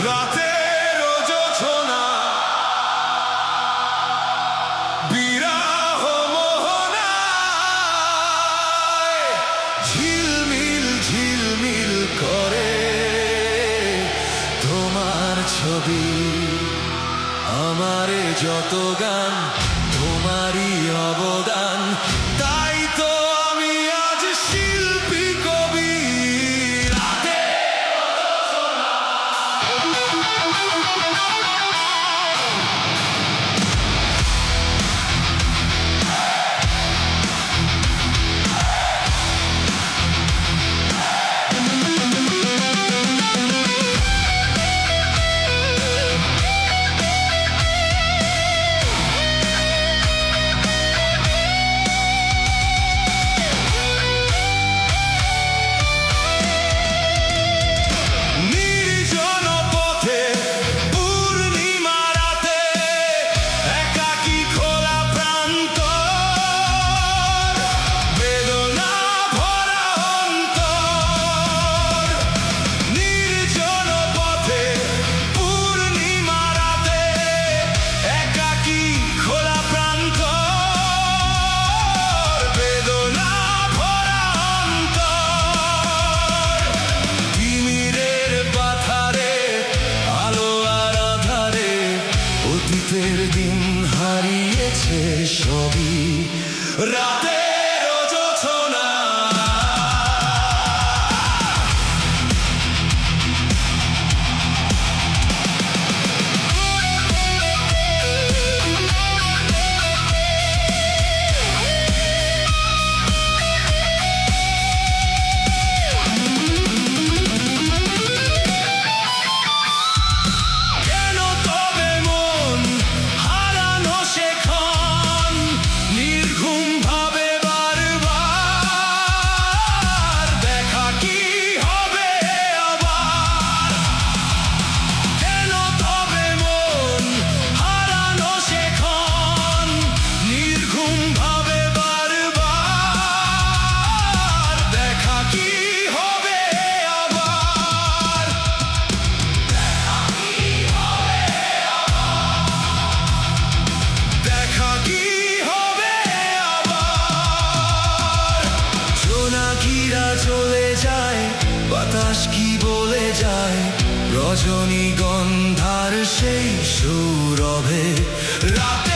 রাতের যোছনা বিরহ মোহনায় ঝিলমিল ঝিলমিল করে তোমার ছবি। আমারে যত গান তোমারই অবদান, তাই তো আমি আজ শিল্পী কবি। অতীতের দিন হারিয়েছে সবই রাতের যোছনা। চলে যায় বাতাস কি বলে যায়, রজনীগন্ধার সেই সৌরভে রাতে